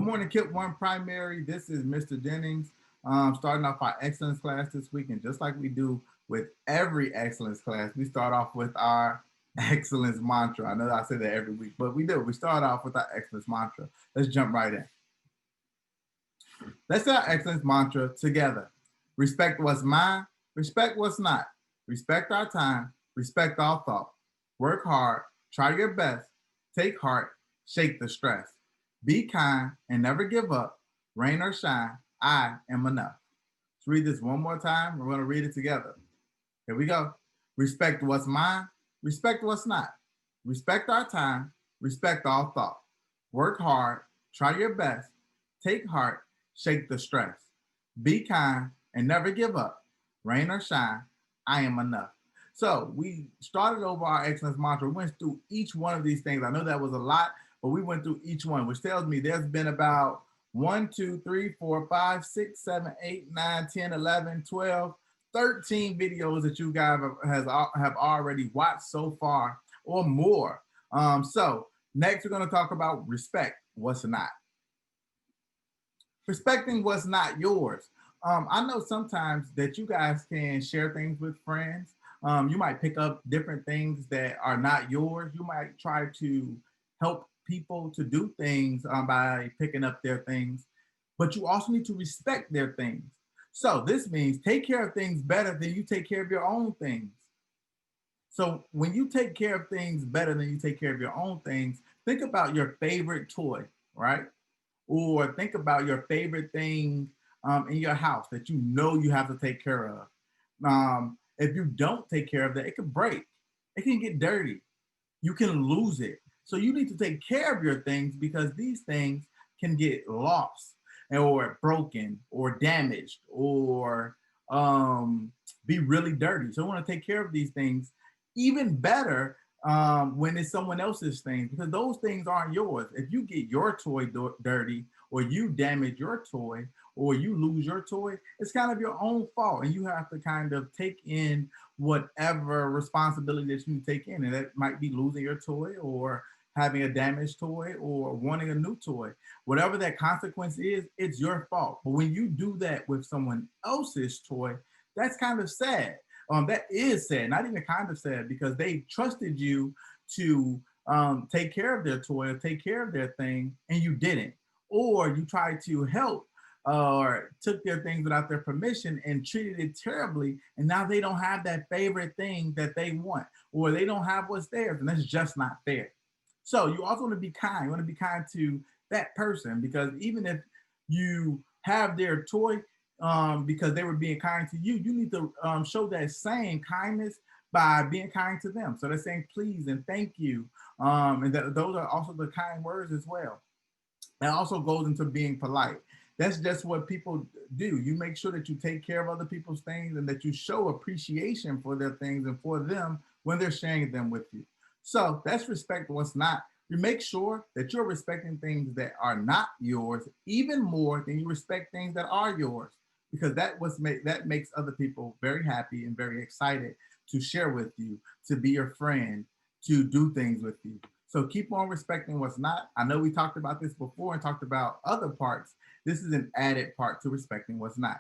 Good morning, Kip One Primary. This is Mr. Jennings, starting off our excellence class this week. And just like we do with every excellence class, we start off with our excellence mantra. I know I say that every week, but we do. We start off with our excellence mantra. Let's jump right in. Let's say our excellence mantra together. Respect what's mine, respect what's not. Respect our time, respect all thought. Work hard, try your best, take heart, shake the stress. Be kind and never give up. Rain or shine, I am enough. Let's read this one more time. We're going to read it together. Here we go. Respect what's mine, respect what's not. Respect our time, respect all thought. Work hard, try your best, take heart, shake the stress. Be kind and never give up. Rain or shine, I am enough. So we started over our excellence mantra. We went through each one of these things. I know that was a lot, but we went through each one, which tells me there's been about 1, 2, 3, 4, 5, 6, 7, 8, 9, 10, 11, 12, 13 videos that you guys have already watched so far or more. So next we're going to talk about respect what's not. Respecting what's not yours. I know sometimes that you guys can share things with friends. You might pick up different things that are not yours. You might try to help people to do things by picking up their things, but you also need to respect their things. So this means take care of things better than you take care of your own things. So when you take care of things better than you take care of your own things, think about your favorite toy, right? Or think about your favorite thing in your house that you know you have to take care of. If you don't take care of that, it can break, it can get dirty, you can lose it. So you need to take care of your things because these things can get lost or broken or damaged or be really dirty. So we want to take care of these things even better when it's someone else's things, because those things aren't yours. If you get your toy dirty or you damage your toy or you lose your toy, it's kind of your own fault. And you have to kind of take in whatever responsibility that you take in. And that might be losing your toy or having a damaged toy or wanting a new toy. Whatever that consequence is, it's your fault. But when you do that with someone else's toy, that's kind of sad. That is sad, not even kind of sad, because they trusted you to take care of their toy or take care of their thing, and you didn't. Or you tried to help or took their things without their permission and treated it terribly, and now they don't have that favorite thing that they want, or they don't have what's theirs, and that's just not fair. So you also want to be kind. You want to be kind to that person, because even if you have their toy, because they were being kind to you, you need to show that same kindness by being kind to them. So they're saying please and thank you. And those are also the kind words as well. That also goes into being polite. That's just what people do. You make sure that you take care of other people's things and that you show appreciation for their things and for them when they're sharing them with you. So that's respect what's not. You make sure that you're respecting things that are not yours even more than you respect things that are yours, because that makes other people very happy and very excited to share with you, to be your friend, to do things with you. So keep on respecting what's not. I know we talked about this before and talked about other parts. This is an added part to respecting what's not.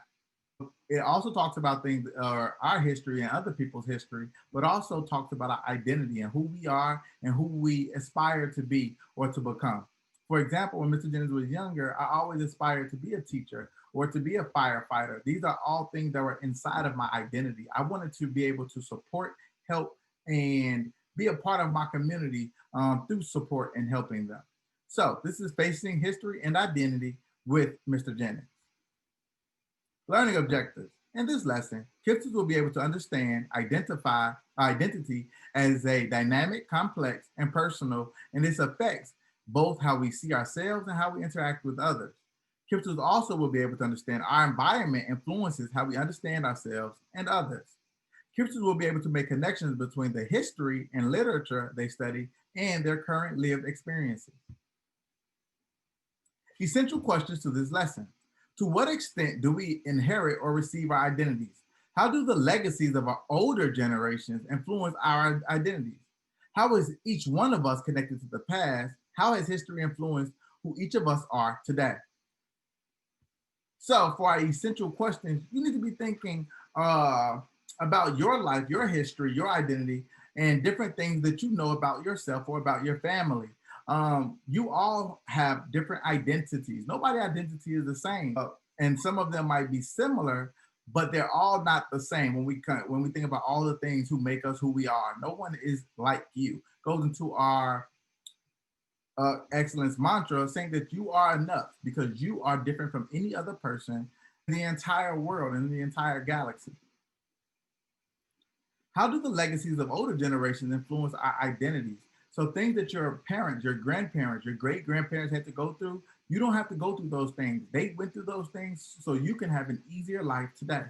It also talks about things, our history and other people's history, but also talks about our identity and who we are and who we aspire to be or to become. For example, when Mr. Jennings was younger, I always aspired to be a teacher or to be a firefighter. These are all things that were inside of my identity. I wanted to be able to support, help, and be a part of my community through support and helping them. So this is Facing History and Identity with Mr. Jennings. Learning objectives. In this lesson, kids will be able to understand, identify identity as a dynamic, complex, and personal, and this affects both how we see ourselves and how we interact with others. Kids also will be able to understand our environment influences how we understand ourselves and others. Kids will be able to make connections between the history and literature they study and their current lived experiences. Essential questions to this lesson. To what extent do we inherit or receive our identities? How do the legacies of our older generations influence our identities? How is each one of us connected to the past? How has history influenced who each of us are today. So for our essential questions, you need to be thinking about your life, your history, your identity, and different things that you know about yourself or about your family. You all have different identities. Nobody's identity is the same, and some of them might be similar, but they're all not the same. When we think about all the things who make us who we are, no one is like you. Goes into our excellence mantra, saying that you are enough because you are different from any other person in the entire world and the entire galaxy. How do the legacies of older generations influence our identities? So things that your parents, your grandparents, your great grandparents had to go through, you don't have to go through those things. They went through those things so you can have an easier life today.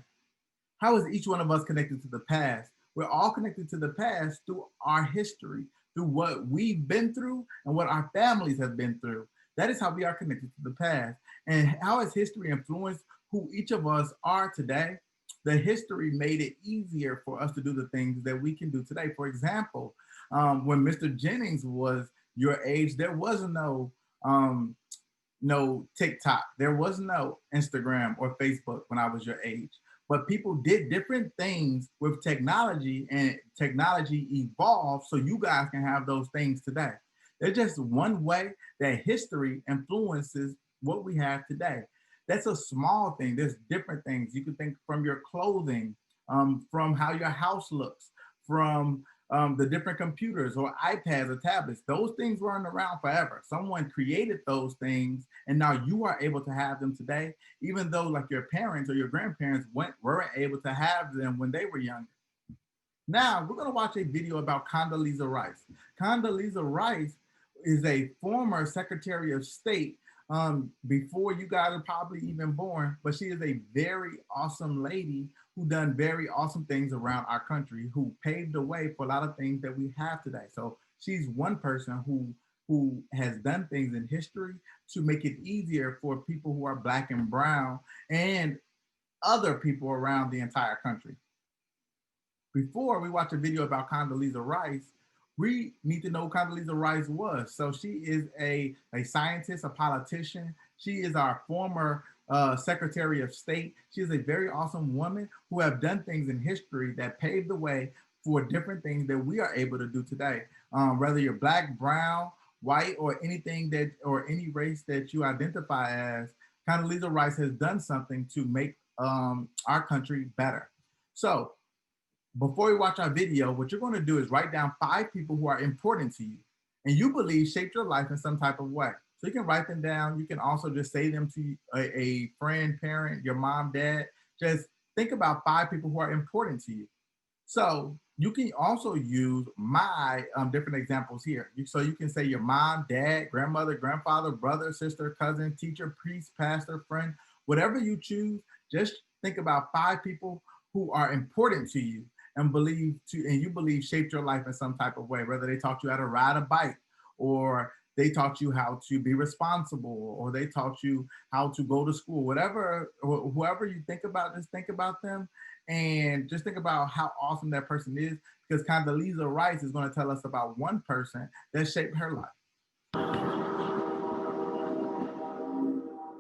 How is each one of us connected to the past? We're all connected to the past through our history, through what we've been through and what our families have been through. That is how we are connected to the past. And how has history influenced who each of us are today? The history made it easier for us to do the things that we can do today. For example, when Mr. Jennings was your age, there was no TikTok, there was no Instagram or Facebook when I was your age. But people did different things with technology, and technology evolved so you guys can have those things today. There's just one way that history influences what we have today. That's a small thing. There's different things. You can think from your clothing, from how your house looks, from the different computers or iPads or tablets. Those things weren't around forever. Someone created those things, and now you are able to have them today, even though like your parents or your grandparents weren't able to have them when they were younger. Now we're going to watch a video about Condoleezza Rice. Condoleezza Rice is a former Secretary of State before you guys are probably even born, but she is a very awesome lady who done very awesome things around our country, who paved the way for a lot of things that we have today. So she's one person who has done things in history to make it easier for people who are Black and brown and other people around the entire country. Before we watch a video about Condoleezza Rice, we need to know who Condoleezza Rice was. So she is a scientist, a politician. She is our former Secretary of State. She is a very awesome woman who have done things in history that paved the way for different things that we are able to do today. Whether you're Black, brown, white, or any race that you identify as, Condoleezza Rice has done something to make our country better. So before we watch our video, what you're going to do is write down 5 people who are important to you and you believe shaped your life in some type of way. So you can write them down. You can also just say them to a friend, parent, your mom, dad. Just think about 5 people who are important to you. So you can also use my different examples here. So you can say your mom, dad, grandmother, grandfather, brother, sister, cousin, teacher, priest, pastor, friend, whatever you choose. Just think about 5 people who are important to you and you believe shaped your life in some type of way, whether they taught you how to ride a bike, or they taught you how to be responsible, or they taught you how to go to school, whatever, whoever you think about, just think about them and just think about how awesome that person is, because Condoleezza Rice is going to tell us about one person that shaped her life.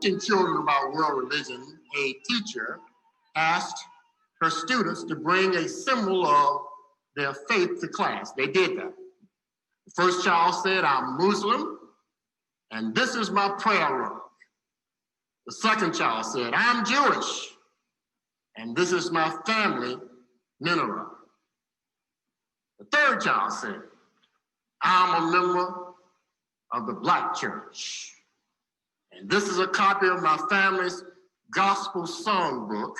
Teaching children about world religion, a teacher asked her students to bring a symbol of their faith to class. They did that. The first child said, "I'm Muslim, and this is my prayer rug." The second child said, "I'm Jewish, and this is my family menorah." The third child said, "I'm a member of the Black church, and this is a copy of my family's gospel songbook.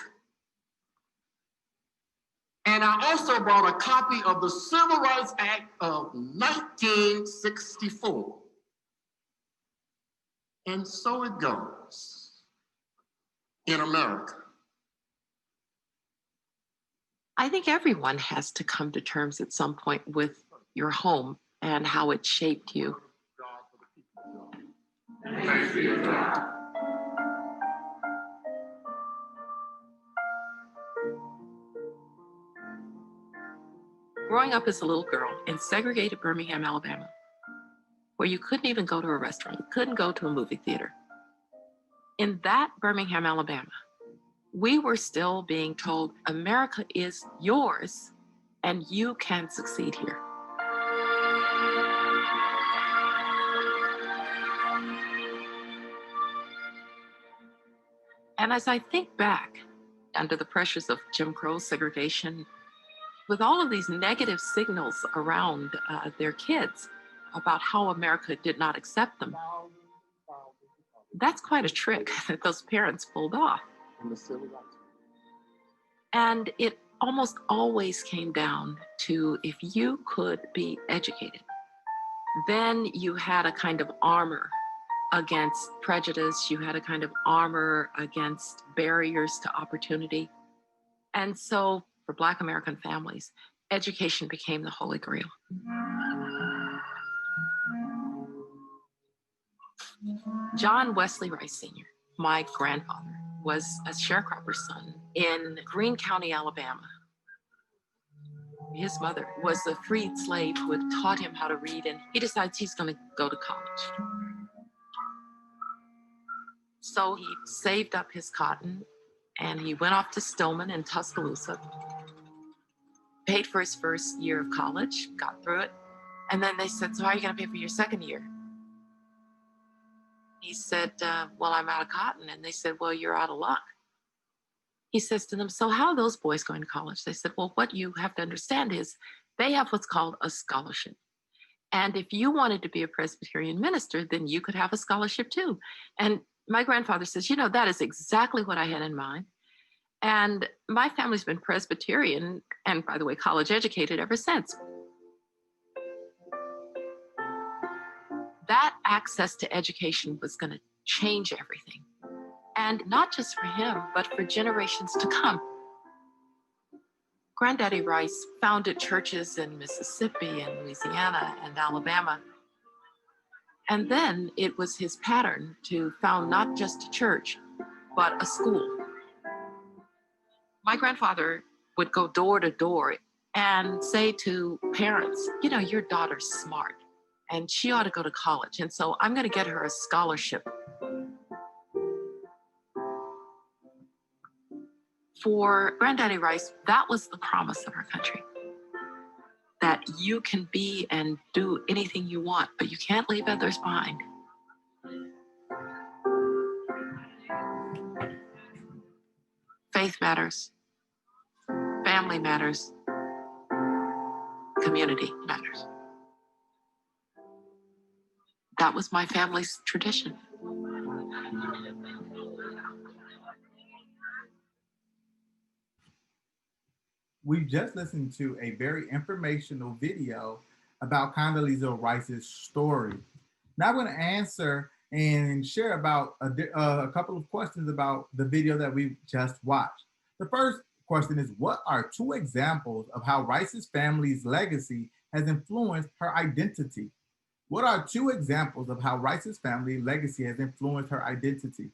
And I also brought a copy of the Civil Rights Act of 1964. And so it goes in America. I think everyone has to come to terms at some point with your home and how it shaped you. Thanks be to God. Growing up as a little girl in segregated Birmingham, Alabama, where you couldn't even go to a restaurant, couldn't go to a movie theater. In that Birmingham, Alabama, we were still being told America is yours and you can succeed here. And as I think back under the pressures of Jim Crow segregation, with all of these negative signals around their kids about how America did not accept them, that's quite a trick that those parents pulled off. And it almost always came down to if you could be educated, then you had a kind of armor against prejudice, you had a kind of armor against barriers to opportunity. And so for Black American families, education became the Holy Grail. John Wesley Rice Sr., my grandfather, was a sharecropper's son in Greene County, Alabama. His mother was a freed slave who had taught him how to read, and he decides he's going to go to college. So he saved up his cotton and he went off to Stillman in Tuscaloosa, paid for his first year of college, got through it. And then they said, so how are you going to pay for your second year? He said, well, I'm out of cotton. And they said, well, you're out of luck. He says to them, so how are those boys going to college? They said, well, what you have to understand is they have what's called a scholarship. And if you wanted to be a Presbyterian minister, then you could have a scholarship too. And my grandfather says, you know, that is exactly what I had in mind. And my family's been Presbyterian and, by the way, college educated ever since. That access to education was going to change everything. And not just for him, but for generations to come. Granddaddy Rice founded churches in Mississippi and Louisiana and Alabama. And then it was his pattern to found not just a church, but a school. My grandfather would go door to door and say to parents, you know, your daughter's smart and she ought to go to college. And so I'm going to get her a scholarship. For Granddaddy Rice, that was the promise of our country. That you can be and do anything you want, but you can't leave others behind. Faith matters. Family matters. Community matters. That was my family's tradition. We've just listened to a very informational video about Condoleezza Rice's story. Now I'm going to answer and share about a couple of questions about the video that we just watched. The first question is, what are two examples of how Rice's family's legacy has influenced her identity? What are two examples of how Rice's family legacy has influenced her identity?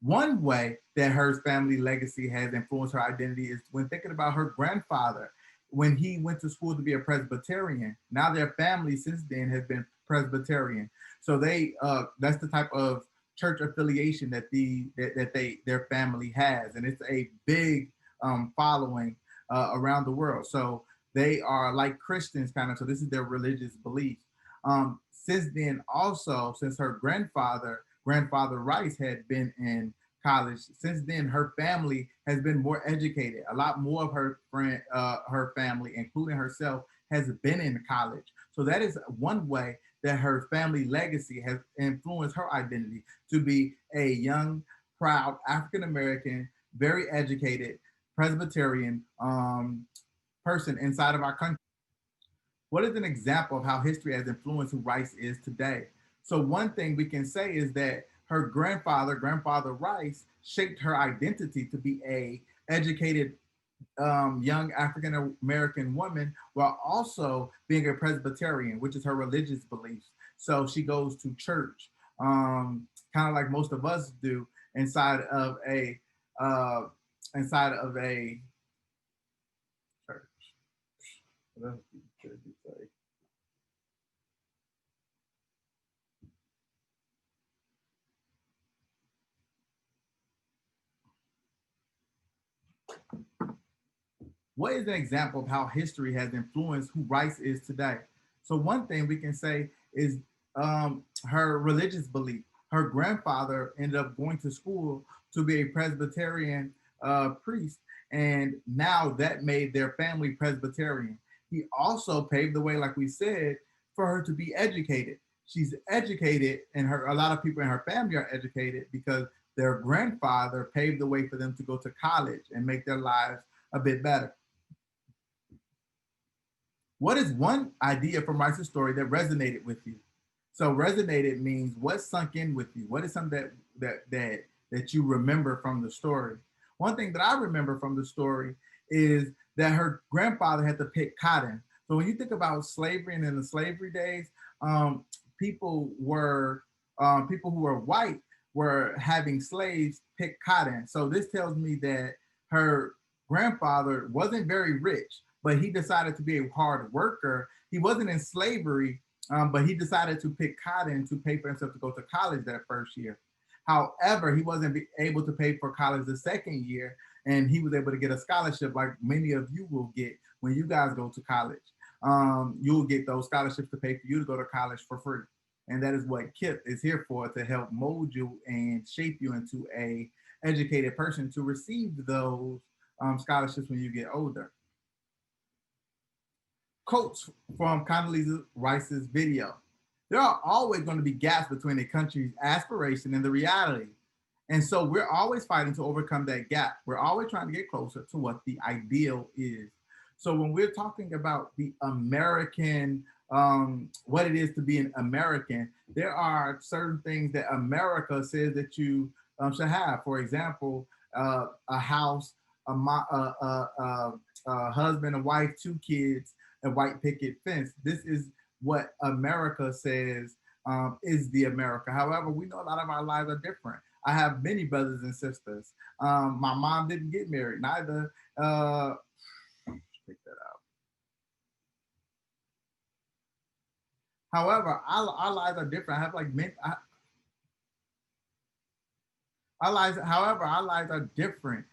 One way that her family legacy has influenced her identity is when thinking about her grandfather, when he went to school to be a Presbyterian. Now their family since then has been Presbyterian. So they that's the type of church affiliation that their family has, and it's a big following around the world. So they are like Christians kind of. So this is their religious belief. Since then, also since her grandfather Rice had been in college, since then her family has been more educated. A lot more of her family, including herself, has been in college. So that is one way that her family legacy has influenced her identity to be a young, proud African-American, very educated Presbyterian person inside of our country. What is an example of how history has influenced who Rice is today? So one thing we can say is that her grandfather Rice, shaped her identity to be a educated young African-American woman while also being a Presbyterian, which is her religious beliefs. So she goes to church, kind of like most of us do inside of a church. What is an example of how history has influenced who Rice is today? So one thing we can say is her religious belief. Her grandfather ended up going to school to be a Presbyterian priest, and now that made their family Presbyterian. He also paved the way, like we said, for her to be educated. She's educated, and a lot of people in her family are educated because their grandfather paved the way for them to go to college and make their lives a bit better. What is one idea from Rice's story that resonated with you? So resonated means what sunk in with you. What is something that you remember from the story? One thing that I remember from the story is that her grandfather had to pick cotton. So when you think about slavery and in the slavery days, people who were white were having slaves pick cotton. So this tells me that her grandfather wasn't very rich, but he decided to be a hard worker. He wasn't in slavery, but he decided to pick cotton to pay for himself to go to college that first year. However, he wasn't able to pay for college the second year, and he was able to get a scholarship like many of you will get when you guys go to college. You'll get those scholarships to pay for you to go to college for free. And that is what KIPP is here for, to help mold you and shape you into a educated person to receive those scholarships when you get older. Quotes from Condoleezza Rice's video. There are always going to be gaps between a country's aspiration and the reality. And so we're always fighting to overcome that gap. We're always trying to get closer to what the ideal is. So when we're talking about the American, what it is to be an American, there are certain things that America says that you should have. For example, a house, a husband, a wife, 2 kids, a white picket fence. This is what America says is the America. However, we know a lot of our lives are different. I have many brothers and sisters. My mom didn't get married, neither. Take that out. However, our lives are different. I have like our lives are different.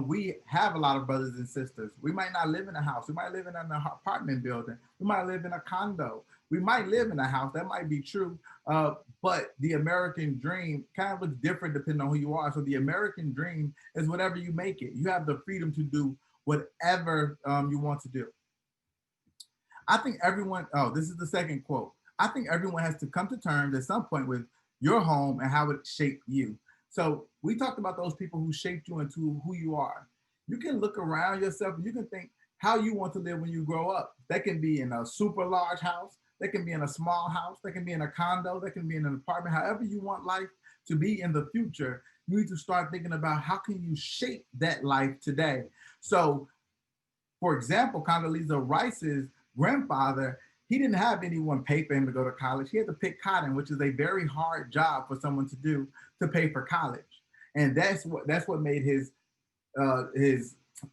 We have a lot of brothers and sisters. We might not live in a house. We might live in an apartment building. We might live in a condo. We might live in a house. That might be true. But the American dream kind of looks different depending on who you are. So the American dream is whatever you make it. You have the freedom to do whatever you want to do. I think everyone, this is the second quote. I think everyone has to come to terms at some point with your home and how it shaped you. So we talked about those people who shaped you into who you are. You can look around yourself and you can think how you want to live when you grow up. That can be in a super large house. That can be in a small house. That can be in a condo. That can be in an apartment. However you want life to be in the future, you need to start thinking about how can you shape that life today. So, for example, Condoleezza Rice's grandfather, he didn't have anyone pay for him to go to college. He had to pick cotton, which is a very hard job for someone to do to pay for college. And that's what made his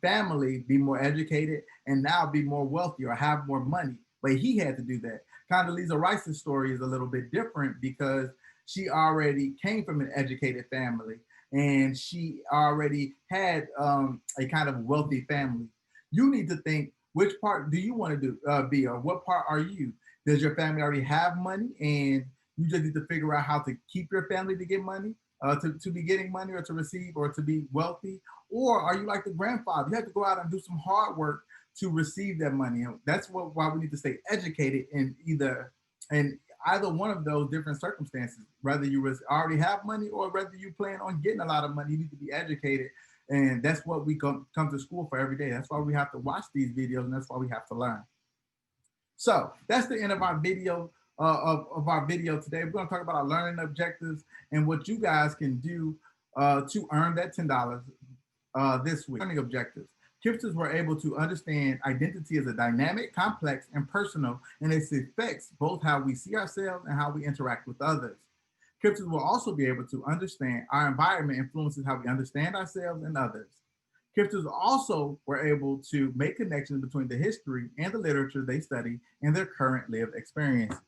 family be more educated and now be more wealthy or have more money. But he had to do that. Condoleezza Rice's story is a little bit different because she already came from an educated family and she already had a kind of wealthy family. You need to think, which part do you want to be, or what part are you? Does your family already have money and you just need to figure out how to keep your family to get money, to be getting money or to receive or to be wealthy? Or are you like the grandfather? You have to go out and do some hard work to receive that money. And that's why we need to stay educated in either one of those different circumstances, whether you already have money or whether you plan on getting a lot of money, you need to be educated. And that's what we come to school for every day. That's why we have to watch these videos and that's why we have to learn. So that's the end of our video, of our video today. We're gonna talk about our learning objectives and what you guys can do to earn that $10 this week. Learning objectives. Kippsters were able to understand identity as a dynamic, complex, and personal, and its affects both how we see ourselves and how we interact with others. Kippsters will also be able to understand our environment influences how we understand ourselves and others. Kippsters also were able to make connections between the history and the literature they study and their current lived experiences.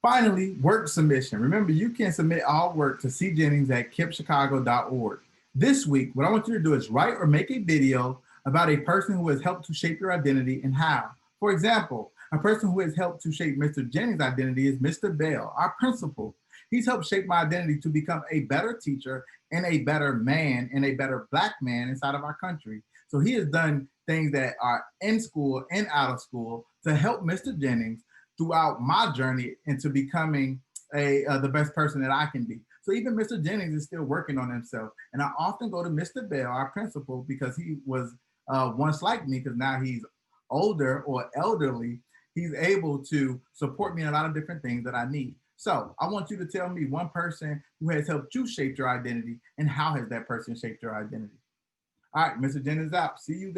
Finally, work submission. Remember, you can submit all work to cjennings@kippchicago.org. This week, what I want you to do is write or make a video about a person who has helped to shape your identity and how. For example, a person who has helped to shape Mr. Jennings' identity is Mr. Bell, our principal. He's helped shape my identity to become a better teacher and a better man and a better Black man inside of our country. So he has done things that are in school and out of school to help Mr. Jennings throughout my journey into becoming the best person that I can be. So even Mr. Jennings is still working on himself. And I often go to Mr. Bell, our principal, because he was once like me, because now he's older or elderly. He's able to support me in a lot of different things that I need. So I want you to tell me one person who has helped you shape your identity and how has that person shaped your identity? All right, Mr. Jennings out. See you guys.